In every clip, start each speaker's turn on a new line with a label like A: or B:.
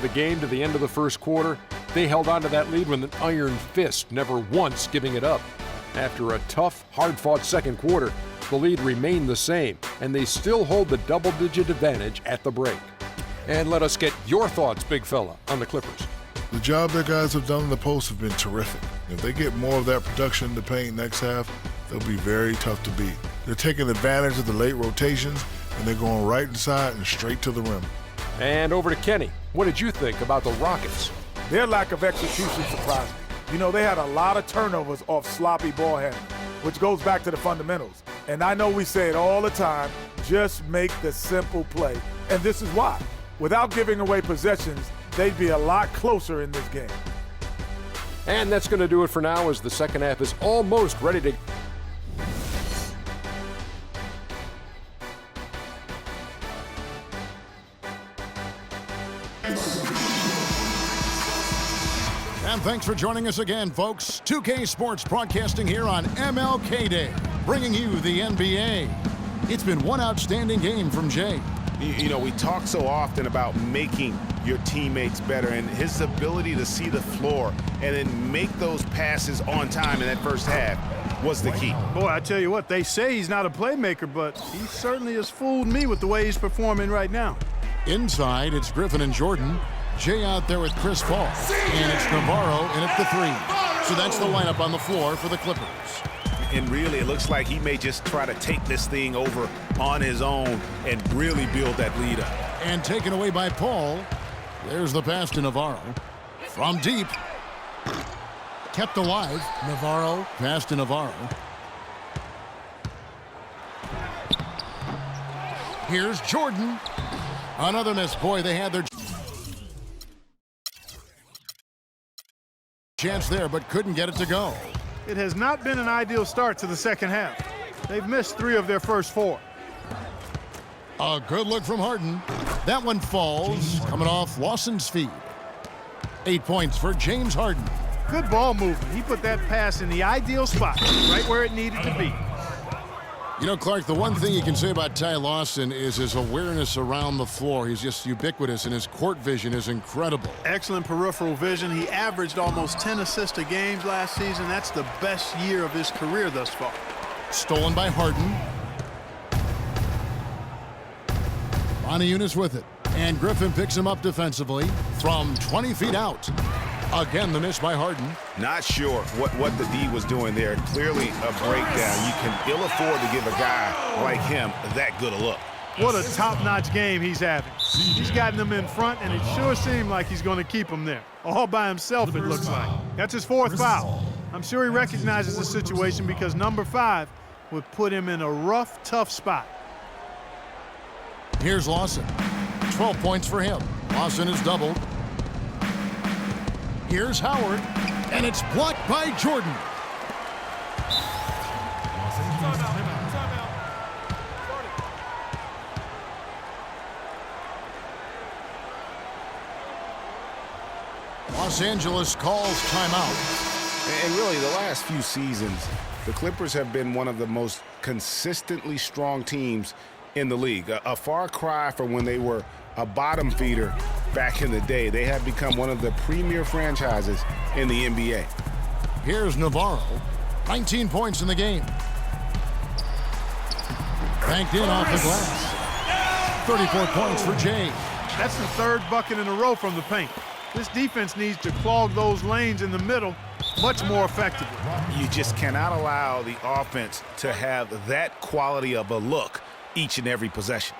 A: The game to the end of the first quarter, they held on to that lead with an iron fist, never once giving it up. After a tough, hard-fought second quarter, the lead remained the same, and they still hold the double-digit advantage at the break. And let us get your thoughts, big fella, on the Clippers.
B: The job their guys have done in the post have been terrific. If they get more of that production in the paint next half, they'll be very tough to beat. They're taking advantage of the late rotations, and they're going right inside and straight to the rim.
A: And over to Kenny. What did you think about the Rockets?
C: Their lack of execution surprised me. You know, they had a lot of turnovers off sloppy ball handling, which goes back to the fundamentals. And I know we say it all the time, just make the simple play. And this is why. Without giving away possessions, they'd be a lot closer in this game.
A: And that's going to do it for now as the second half is almost ready to...
D: And thanks for joining us again, folks. 2K Sports broadcasting here on MLK Day, bringing you the NBA. It's been one outstanding game from Jay.
E: You know, we talk so often about making your teammates better, and his ability to see the floor and then make those passes on time in that first half was the key.
F: Boy, I tell you what, they say he's not a playmaker, but he certainly has fooled me with the way he's performing right now.
D: Inside, it's Griffin and Jordan. Jay out there with Chris Paul. And it's Navarro in at the three. So that's the lineup on the floor for the Clippers.
E: And really, it looks like he may just try to take this thing over on his own and really build that lead up.
D: And taken away by Paul. There's the pass to Navarro. From deep. Kept alive. Navarro. Pass to Navarro. Here's Jordan. Another miss. Boy, they had their chance there, but couldn't get it to go.
F: It has not been an ideal start to the second half. They've missed 3 of their first 4.
D: A good look from Harden. That one falls, coming off Lawson's feet. 8 points for James Harden.
F: Good ball movement. He put that pass in the ideal spot, right where it needed to be.
D: You know, Clark, the one thing you can say about Ty Lawson is his awareness around the floor. He's just ubiquitous, and his court vision is incredible.
F: Excellent peripheral vision. He averaged almost 10 assists a game last season. That's the best year of his career thus far.
D: Stolen by Harden. Eunice with it. And Griffin picks him up defensively from 20 feet out. Again, the miss by Harden.
E: Not sure what the D was doing there. Clearly a breakdown. You can ill afford to give a guy like him that good a look.
F: What a top-notch game he's having. He's gotten them in front, and it sure seemed like he's going to keep them there. All by himself, it looks like. That's his 4th foul. I'm sure he recognizes the situation because number 5 would put him in a rough, tough spot.
D: Here's Lawson. 12 points for him. Lawson is doubled. Here's Howard, and it's blocked by Jordan. Los Angeles calls timeout.
E: And really, the last few seasons, the Clippers have been one of the most consistently strong teams in the league. A far cry from when they were a bottom feeder back in the day. They have become one of the premier franchises in the NBA.
D: Here's Navarro. 19 points in the game. Banked in off the glass. 34 points for Jay.
F: That's the 3rd bucket in a row from the paint. This defense needs to clog those lanes in the middle much more effectively.
E: You just cannot allow the offense to have that quality of a look each and every possession.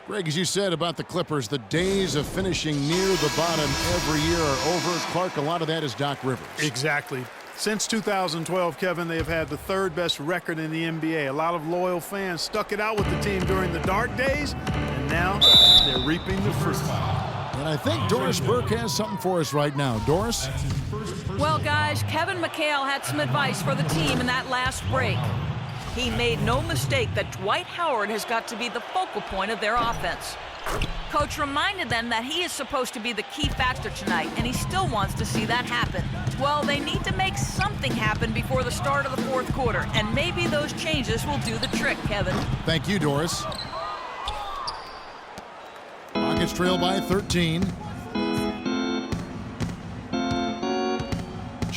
D: Greg, as you said about the Clippers, the days of finishing near the bottom every year are over. Clark, a lot of that is Doc Rivers.
F: Exactly. Since 2012, Kevin, they have had the 3rd best record in the NBA. A lot of loyal fans stuck it out with the team during the dark days, and now they're reaping the fruit.
D: And I think Doris Burke has something for us right now. Doris?
G: Well, guys, Kevin McHale had some advice for the team in that last break. He made no mistake that Dwight Howard has got to be the focal point of their offense. Coach reminded them that he is supposed to be the key factor tonight, and he still wants to see that happen. Well, they need to make something happen before the start of the 4th quarter, and maybe those changes will do the trick, Kevin.
D: Thank you, Doris. Rockets trail by 13.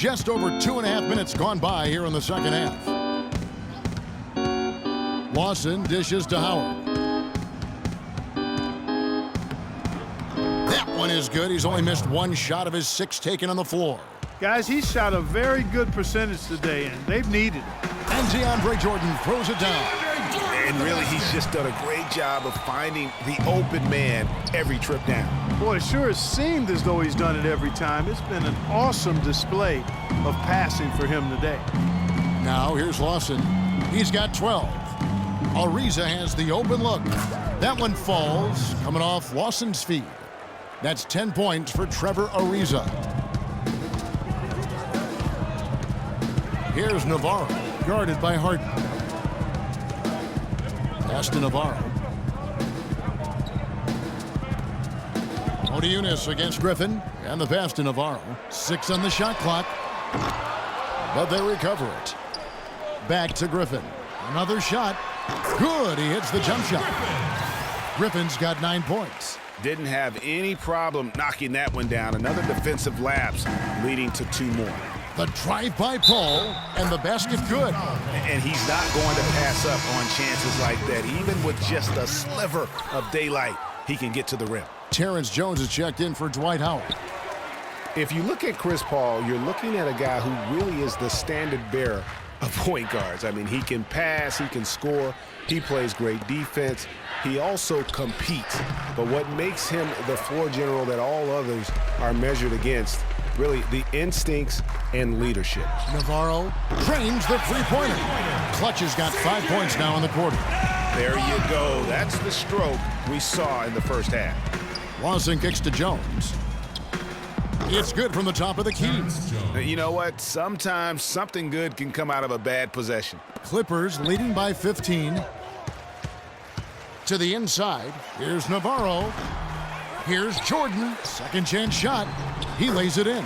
D: Just over 2.5 minutes gone by here in the second half. Lawson dishes to Howard. That one is good. He's only missed one shot of his 6 taken on the floor.
F: Guys, he shot a very good percentage today, and they've needed it.
D: And DeAndre Jordan throws it down.
E: And really, he's just done a great job of finding the open man every trip down.
F: Boy, it sure has seemed as though he's done it every time. It's been an awesome display of passing for him today.
D: Now here's Lawson. He's got 12. Ariza has the open look. That one falls, coming off Lawson's feet. That's 10 points for Trevor Ariza. Here's Navarro, guarded by Harden. Pass to Navarro. Odiunas against Griffin, and the pass to Navarro. 6 on the shot clock, but they recover it. Back to Griffin. Another shot. Good, he hits the jump shot. Griffin's got 9 points.
E: Didn't have any problem knocking that one down. Another defensive lapse leading to 2 more.
D: The drive by Paul, and the basket good.
E: And he's not going to pass up on chances like that. Even with just a sliver of daylight, he can get to the rim.
D: Terrence Jones is checked in for Dwight Howard.
E: If you look at Chris Paul, you're looking at a guy who really is the standard bearer of point guards. I mean, he can pass, he can score, he plays great defense. He also competes. But what makes him the floor general that all others are measured against, really the instincts and leadership.
D: Navarro drains the three-pointer. Clutch has got 5 points now in the quarter.
E: There you go. That's the stroke we saw in the first half.
D: Lawson kicks to Jones. It's good from the top of the key.
E: You know what? Sometimes something good can come out of a bad possession.
D: Clippers leading by 15. To the inside. Here's Navarro. Here's Jordan. Second chance shot. He lays it in.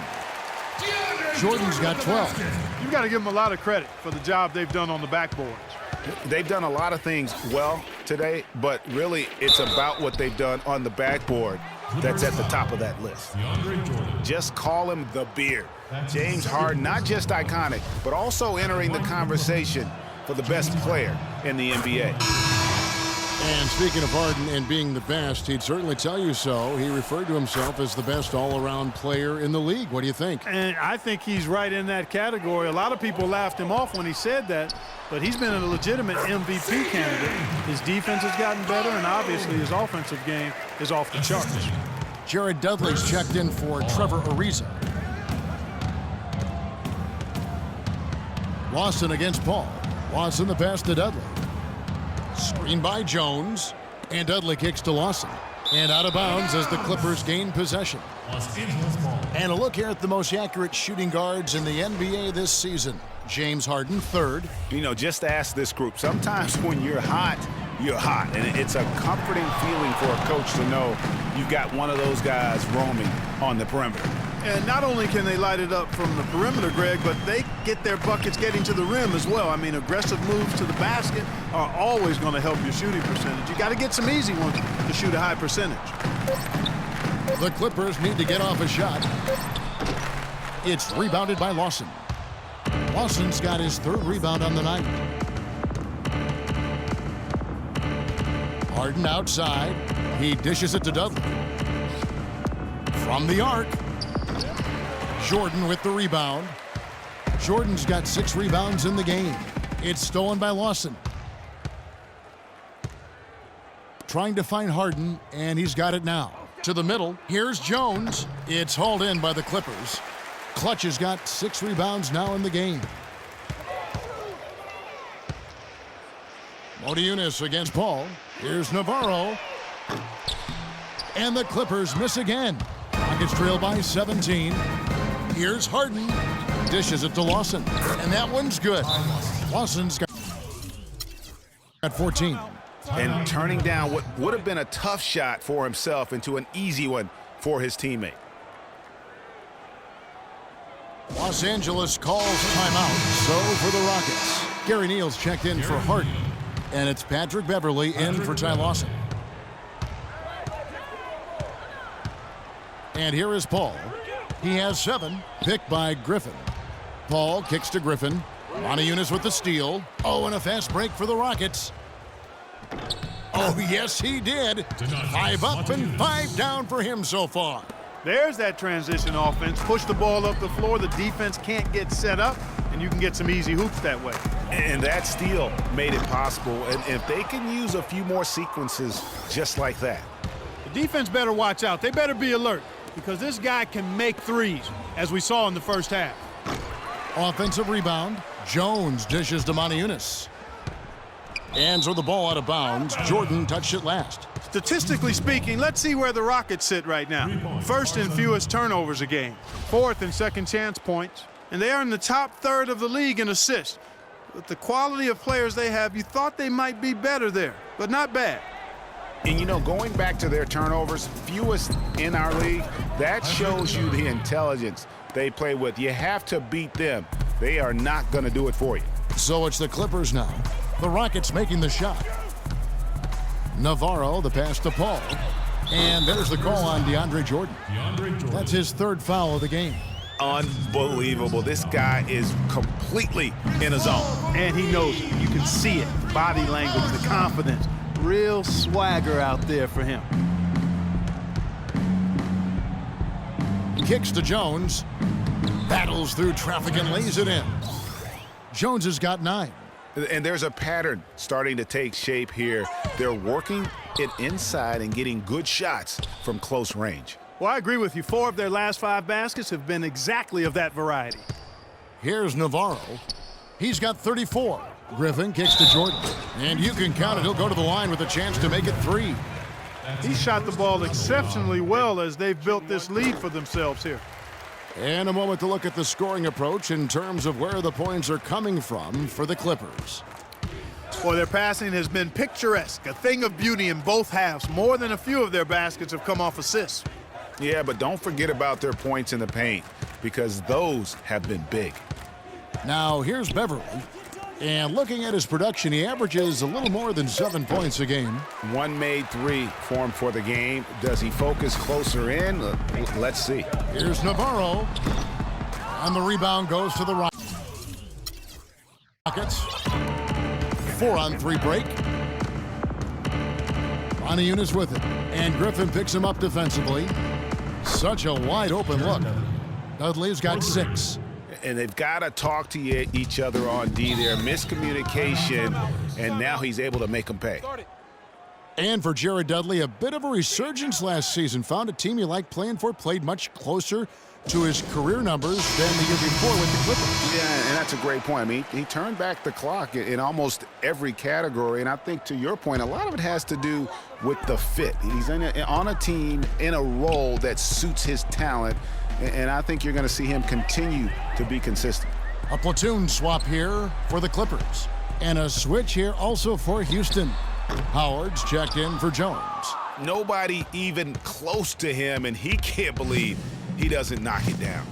D: Jordan's got 12.
F: You've got to give them a lot of credit for the job they've done on the backboards.
E: They've done a lot of things well today, but really it's about what they've done on the backboard that's at the top of that list. Just call him the Beard. James Harden, not just iconic, but also entering the conversation for the best player in the NBA.
D: And speaking of Harden and being the best, he'd certainly tell you so. He referred to himself as the best all-around player in the league. What do you think?
F: And I think he's right in that category. A lot of people laughed him off when he said that, but he's been a legitimate MVP candidate. His defense has gotten better, and obviously his offensive game is off the charts.
D: Jared Dudley's checked in for Trevor Ariza. Lawson against Paul. Lawson the pass to Dudley. Screen by Jones, and Dudley kicks to Lawson. And out of bounds as the Clippers gain possession. And a look here at the most accurate shooting guards in the NBA this season. James Harden, third.
E: You know, just ask this group. Sometimes when you're hot, and it's a comforting feeling for a coach to know you've got one of those guys roaming on the perimeter.
F: And not only can they light it up from the perimeter, Greg, but they get their buckets getting to the rim as well. I mean, aggressive moves to the basket are always going to help your shooting percentage. You got to get some easy ones to shoot a high percentage.
D: The Clippers need to get off a shot. It's rebounded by Lawson. Lawson's got his third rebound on the night. Harden outside. He dishes it to Dudley. From the arc. Jordan with the rebound. Jordan's got 6 rebounds in the game. It's stolen by Lawson. Trying to find Harden, and he's got it now. To the middle. Here's Jones. It's hauled in by the Clippers. Clutch has got 6 rebounds now in the game. Odiunas against Paul. Here's Navarro. And the Clippers miss again. Rockets trail by 17. Here's Harden. Dishes it to Lawson. And that one's good. Lawson's got 14.
E: And turning down what would have been a tough shot for himself into an easy one for his teammate.
D: Los Angeles calls timeout. So for the Rockets, Gary Neal's checked in for Harden. And it's Patrick Beverley in for Ty Lawson. And here is Paul. He has 7, picked by Griffin. Paul kicks to Griffin. Moniunas with the steal. Oh, and a fast break for the Rockets. Oh, yes, he did. 5 up and 5 down for him so far.
F: There's that transition offense. Push the ball up the floor. The defense can't get set up, and you can get some easy hoops that way.
E: And that steal made it possible. And if they can use a few more sequences just like that.
F: The defense better watch out. They better be alert because this guy can make threes, as we saw in the first half.
D: Offensive rebound. Jones dishes to Moniunas. Hands with the ball out of bounds. Jordan touched it last.
F: Statistically speaking, let's see where the Rockets sit right now. First and fewest turnovers a game. 4th and second chance points. And they are in the top third of the league in assists. With the quality of players they have, you thought they might be better there, but not bad.
E: And, you know, going back to their turnovers, fewest in our league, that shows you the intelligence they play with. You have to beat them. They are not going to do it for you.
D: So it's the Clippers now. The Rockets making the shot. Navarro, the pass to Paul. And there's the call on DeAndre Jordan. That's his 3rd foul of the game.
E: Unbelievable. This guy is completely in a zone.
F: And he knows it. You can see it. Body language, the confidence. Real swagger out there for him.
D: Kicks to Jones. Battles through traffic and lays it in. Jones has got 9.
E: And there's a pattern starting to take shape here. They're working it inside and getting good shots from close range.
F: Well, I agree with you. 4 of their last 5 baskets have been exactly of that variety.
D: Here's Navarro. He's got 34. Griffin kicks to Jordan. And you can count it. He'll go to the line with a chance to make it 3.
F: He shot the ball exceptionally well as they've built this lead for themselves here.
D: And a moment to look at the scoring approach in terms of where the points are coming from for the Clippers.
F: Boy, their passing has been picturesque, a thing of beauty in both halves. More than a few of their baskets have come off assists.
E: Yeah, but don't forget about their points in the paint because those have been big.
D: Now, here's Beverly. And looking at his production, he averages a little more than 7 points a game.
E: 1 made 3 for him for the game. Does he focus closer in? Let's see.
D: Here's Navarro. And the rebound goes to the Rockets. 4-on-3 break. Moniunas with it. And Griffin picks him up defensively. Such a wide open look. Dudley's got 6.
E: And they've got to talk to each other on D there. Miscommunication, and now he's able to make them pay.
D: And for Jared Dudley, a bit of a resurgence last season. Found a team you like playing for, played much closer to his career numbers than the year before with the Clippers.
E: Yeah, and that's a great point. I mean, he turned back the clock in almost every category, and I think to your point, a lot of it has to do with the fit. He's on a team in a role that suits his talent, and I think you're going to see him continue to be consistent.
D: A platoon swap here for the Clippers. And a switch here also for Houston. Howard's checked in for Jones.
E: Nobody even close to him, and he can't believe he doesn't knock it down.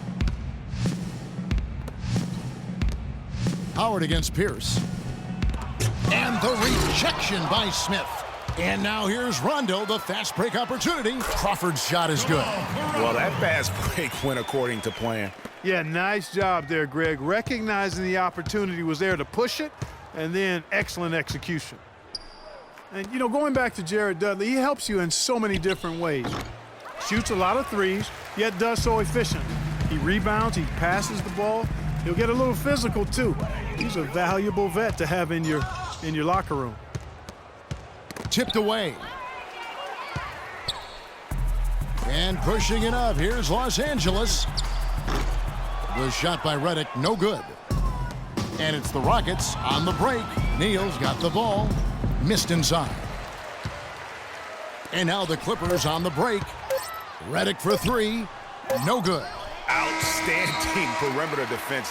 D: Howard against Pierce. And the rejection by Smith. And now here's Rondo, the fast break opportunity. Crawford's shot is good.
E: Well, that fast break went according to plan.
F: Yeah, nice job there, Greg. Recognizing the opportunity was there to push it, and then excellent execution. And, you know, going back to Jared Dudley, he helps you in so many different ways. Shoots a lot of threes, yet does so efficiently. He rebounds, he passes the ball. He'll get a little physical, too. He's a valuable vet to have in your locker room.
D: Tipped away. And pushing it up, here's Los Angeles. The shot by Redick, no good. And it's the Rockets on the break. Neal's got the ball, missed inside. And now the Clippers on the break. Redick for 3, no good.
E: Outstanding perimeter defense